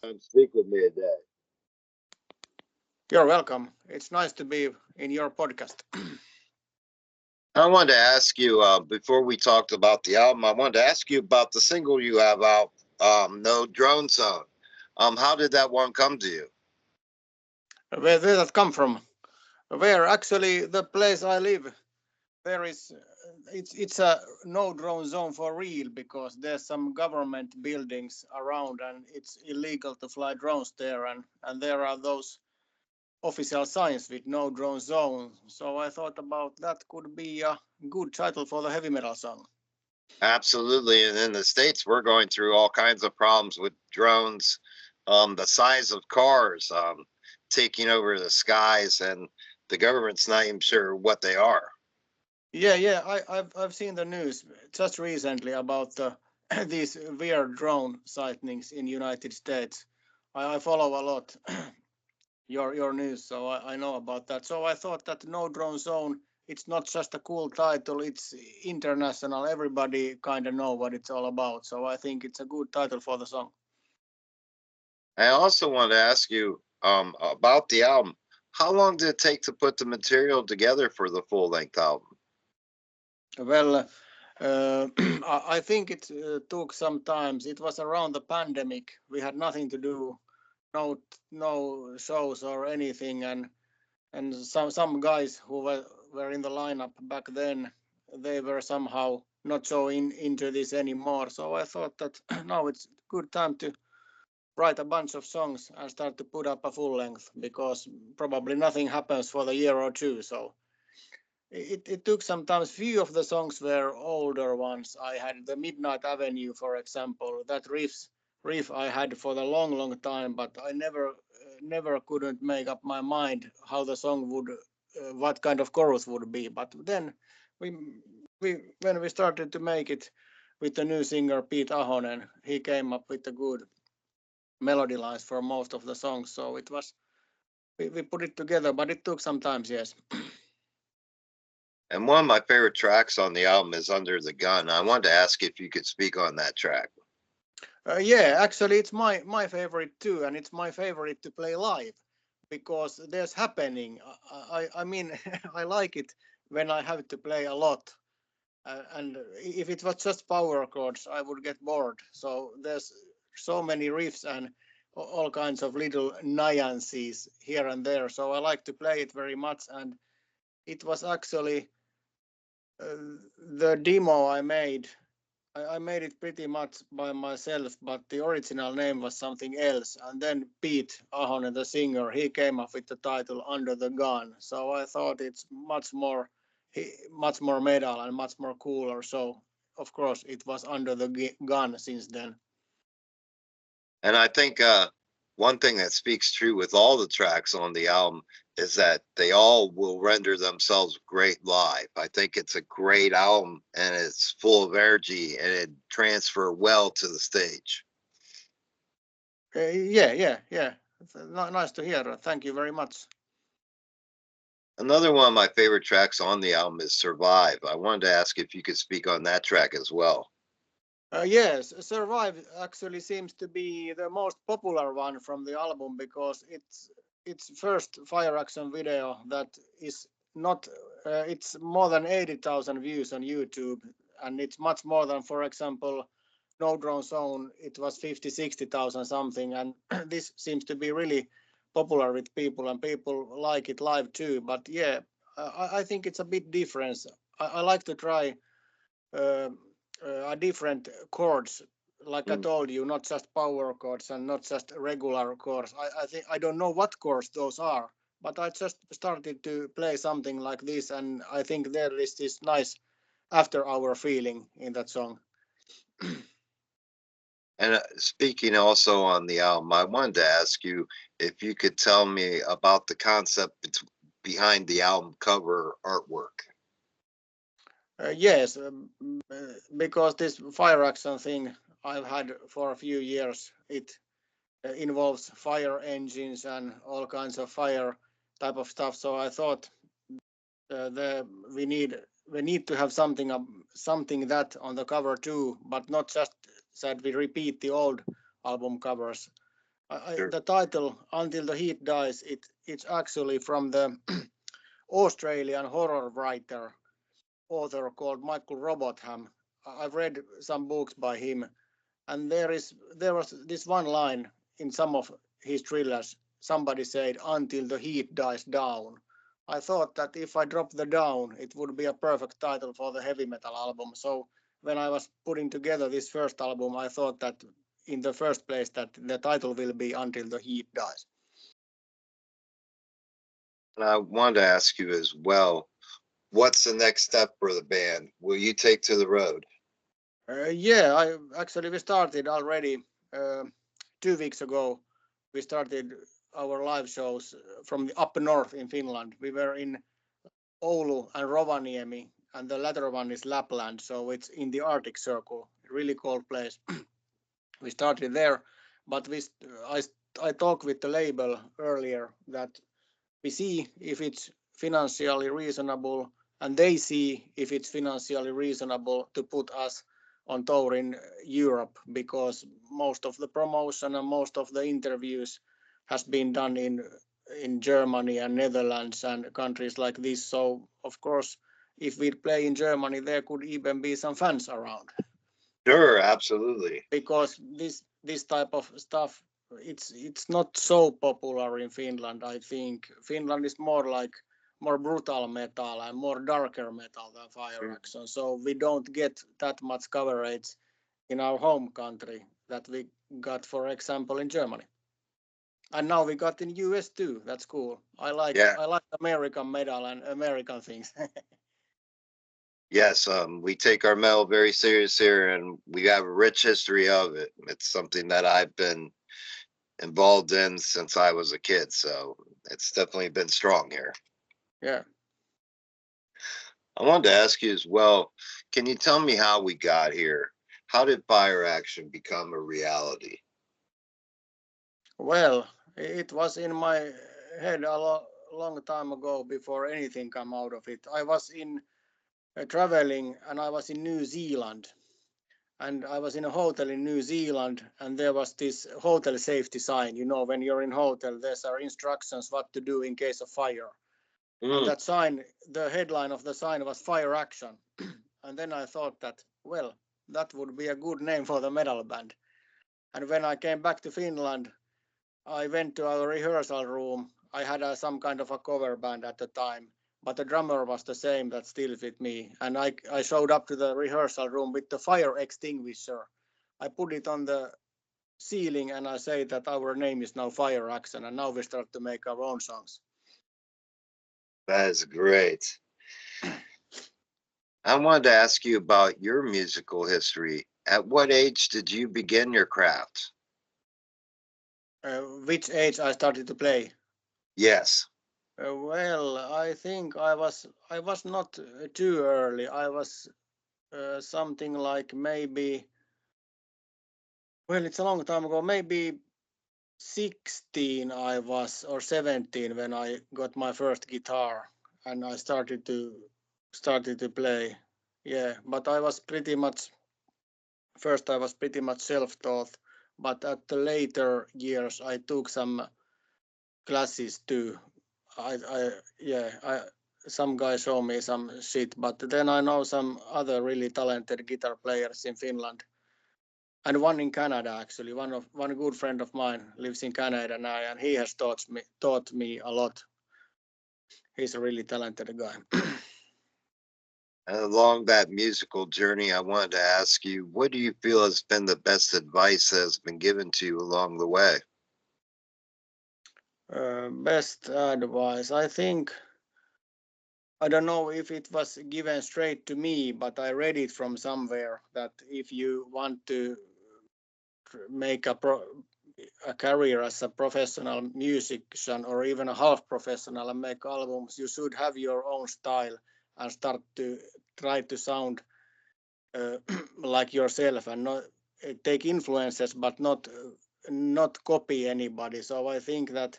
Speak with me today. You're welcome. It's nice to be in your podcast. I wanted to ask you before we talked about the album. I wanted to ask you about the single you have out, "No Drone Zone." How did that one come to you? Where did that come from? Where actually the place I live, there is it's a no drone zone for real because there's some government buildings around and it's illegal to fly drones there and there are those official signs with no drone zone. So I thought about that could be a good title for the heavy metal song. Absolutely. And in the States, we're going through all kinds of problems with drones, the size of cars, taking over the skies, and the government's not even sure what they are. Yeah, I've seen the news just recently about these weird drone sightings in United States. I follow a lot your news, so I know about that. So I thought that No Drone Zone, it's not just a cool title, it's international. Everybody kind of know what it's all about. So I think it's a good title for the song. I also want to ask you about the album. How long did it take to put the material together for the full length album? Well, I think it took some time. It was around the pandemic. We had nothing to do, no no shows or anything, and some guys who were in the lineup back then, they were somehow not so into this anymore. So I thought that now it's good time to write a bunch of songs and start to put up a full length because probably nothing happens for the year or two. So it took sometimes few of the songs were older ones. I had the Midnight Avenue, for example. That riff I had for the long time, but I never couldn't make up my mind how the song would, what kind of chorus would be. But then we we when we started to make it with the new singer Pete Ahonen, he came up with the good melody lines for most of the songs. So it was we put it together, but it took some time. Yes. And one of my favorite tracks on the album is Under the Gun. I wanted to ask if you could speak on that track. Yeah, actually, it's my favorite too, and it's my favorite to play live because there's happening. I mean, I like it when I have to play a lot, and if it was just power chords, I would get bored. So there's so many riffs and all kinds of little nuances here and there. So I like to play it very much, and it was actually the demo I made. I made it pretty much by myself, but the original name was something else. And then Pete Ahonen, the singer, he came up with the title Under the Gun. So I thought it's much more metal and much more cooler. So of course it was Under the Gun since then. And I think one thing that speaks true with all the tracks on the album is that they all will render themselves great live. I think it's a great album and it's full of energy and it transfer well to the stage. Yeah. Nice to hear. Thank you very much. Another one of my favorite tracks on the album is Survive. I wanted to ask if you could speak on that track as well. Yes, Survive actually seems to be the most popular one from the album because it's first fire action video that is not it's more than 80,000 views on YouTube, and it's much more than, for example, No Drone Zone. It was 50, 60,000 something, and this seems to be really popular with people and people like it live too. But yeah, I think it's a bit different. I like to try uh, different chords. Like I Mm. told you, not just power chords and not just regular chords. I think I don't know what chords those are, but I just started to play something like this, and I think there is this nice after hour feeling in that song. And speaking also on the album, I wanted to ask you if you could tell me about the concept behind the album cover artwork. Yes, because this fire action thing I've had for a few years, it involves fire engines and all kinds of fire type of stuff. So I thought the we need to have something that on the cover too, but not just that we repeat the old album covers. Sure. The title Until the Heat Dies, it's actually from the Australian horror writer, author called Michael Robotham. I've read some books by him, and there was this one line in some of his thrillers. Somebody said, "Until the heat dies down." I thought that if I drop the down, it would be a perfect title for the heavy metal album. So when I was putting together this first album, I thought that in the first place that the title will be Until the Heat Dies. And I wanted to ask you as well, what's the next step for the band? Will you take to the road? Yeah, we started already 2 weeks ago. We started our live shows from the up north in Finland. We were in Oulu and Rovaniemi, and the latter one is Lapland, so it's in the Arctic Circle, really cold place. We started there, but I talked with the label earlier that we see if it's financially reasonable, and they see if it's financially reasonable to put us on tour in Europe, because most of the promotion and most of the interviews has been done in Germany and Netherlands and countries like this. So of course, if we play in Germany, there could even be some fans around, Sure, absolutely. because this type of stuff, it's not so popular in Finland. I think Finland is more brutal metal and more darker metal than Fire Action, so we don't get that much coverage in our home country that we got, for example, in Germany. And now we got in US too. That's cool. I like American metal and American things. Yes, we take our metal very serious here, and we have a rich history of it. It's something that I've been involved in since I was a kid, so it's definitely been strong here. Yeah. I wanted to ask you as well, can you tell me how we got here? How did Fire Action become a reality? Well, it was in my head a long time ago before anything came out of it. I was in traveling, and I was in New Zealand, and I was in a hotel in New Zealand, and there was this hotel safety sign. You know, when you're in hotel, there's our instructions what to do in case of fire. And that sign, the headline of the sign was Fire Action. And then I thought that, well, that would be a good name for the metal band. And when I came back to Finland, I went to our rehearsal room. I had some kind of a cover band at the time, but the drummer was the same that still with me. And I showed up to the rehearsal room with the fire extinguisher. I put it on the ceiling, and I say that our name is now Fire Action, and now we start to make our own songs. That is great. I wanted to ask you about your musical history. At what age did you begin your craft? Which age I started to play? Yes. Well, I think I was not too early. I was something like maybe, well, it's a long time ago, maybe 16 I was, or 17, when I got my first guitar and I started to play. Yeah, but I was pretty much self-taught, but at the later years I took some classes too. Some guy showed me some shit, but then I know some other really talented guitar players in Finland, and one in Canada actually. One good friend of mine lives in Canada now, and he has taught me a lot. He's a really talented guy. And along that musical journey, I wanted to ask you, what do you feel has been the best advice that has been given to you along the way? Best advice, I think. I don't know if it was given straight to me, but I read it from somewhere that if you want to make a career as a professional musician, or even a half professional, and make albums, you should have your own style and start to try to sound like yourself, and not take influences, but not copy anybody. So I think that,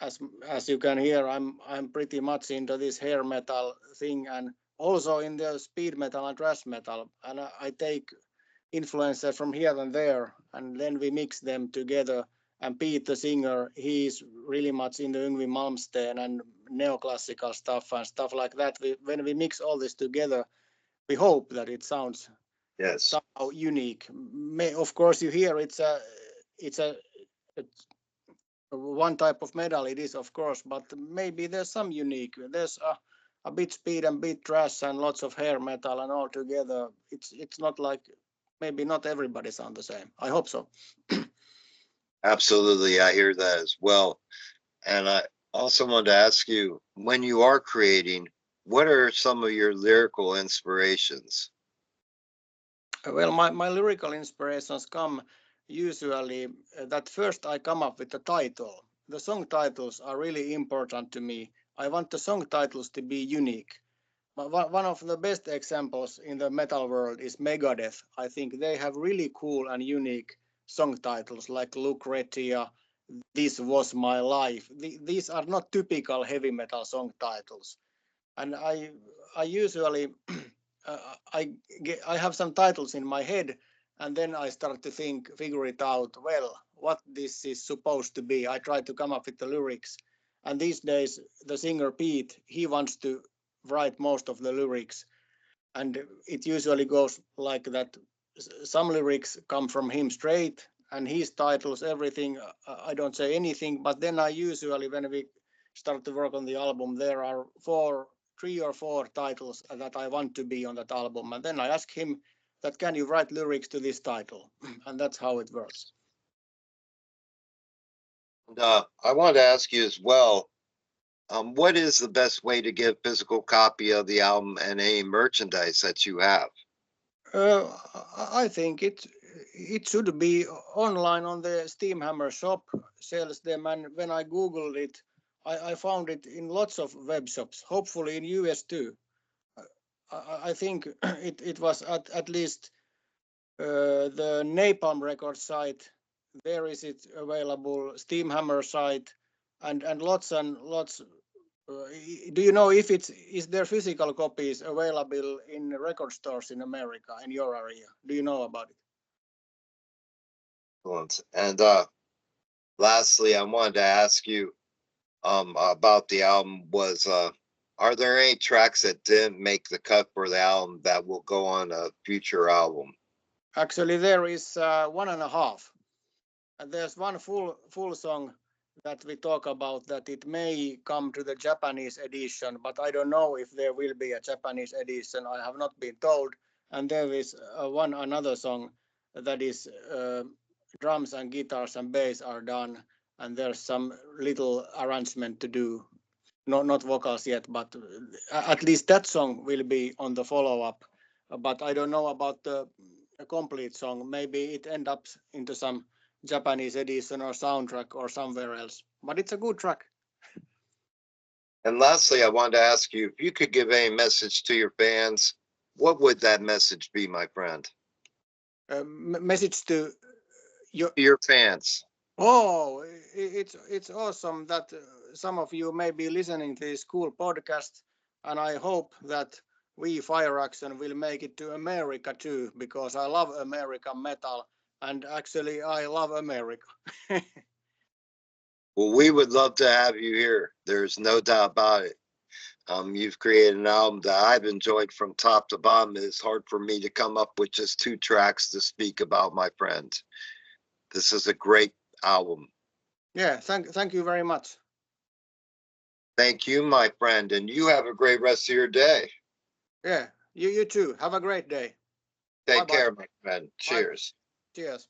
as you can hear, I'm pretty much into this hair metal thing, and also in the speed metal and thrash metal, and I take influences from here and there, and then we mix them together and Pete the singer, he's really much into Yngwie Malmsteen and neoclassical stuff and stuff like that. When we mix all this together, we hope that it sounds Yes. somehow unique. Of course, you hear it's one type of metal, it is, of course, but maybe there's some unique. There's a bit speed and bit thrash and lots of hair metal and all together. It's not like, maybe not everybody sound the same. I hope so. Absolutely, I hear that as well. And I also wanted to ask you, when you are creating, what are some of your lyrical inspirations? Well, my lyrical inspirations come usually that first I come up with the title. The song titles are really important to me. I want the song titles to be unique. One of the best examples in the metal world is Megadeth. I think they have really cool and unique song titles like Lucretia, This Was My Life. These are not typical heavy metal song titles. And I usually I have some titles in my head, and then I start to figure it out. Well, what this is supposed to be. I try to come up with the lyrics, and these days the singer Pete, he wants to write most of the lyrics, and it usually goes like that. Some lyrics come from him straight, and his titles everything. I don't say anything, but then I usually, when we start to work on the album, there are 3 or 4 titles that I want to be on that album, and then I ask him that, can you write lyrics to this title? And that's how it works. I wanted to ask you as well, what is the best way to get a physical copy of the album and any merchandise that you have? I think it should be online on the Steamhammer shop, sells them, and when I googled it, I found it in lots of web shops, hopefully in US too. I think it was at least the Napalm Records site. There is it available, Steamhammer site, and lots and lots. Do you know if is there physical copies available in record stores in America, in your area? Do you know about it? Excellent. And lastly, I wanted to ask you about the album was are there any tracks that didn't make the cut for the album that will go on a future album? Actually, there is 1.5, and there's one full song that we talk about that it may come to the Japanese edition, but I don't know if there will be a Japanese edition. I have not been told. And there is another song that is drums and guitars and bass are done, and there's some little arrangement to do. Not vocals yet, but at least that song will be on the follow-up. But I don't know about the complete song. Maybe it ends up into some Japanese edition or soundtrack or somewhere else. But it's a good track. And lastly, I wanted to ask you if you could give a message to your fans, what would that message be, my friend? Message to your fans. Oh, it's awesome that some of you may be listening to this cool podcast, and I hope that we Fire Action will make it to America too, because I love American metal, and actually I love America. Well, we would love to have you here. There's no doubt about it. You've created an album that I've enjoyed from top to bottom. It's hard for me to come up with just 2 tracks to speak about, my friend. This is a great album. Yeah, thank you very much. Thank you, my friend, and you have a great rest of your day. Yeah, you too. Have a great day. Take care, my friend. Cheers. Cheers.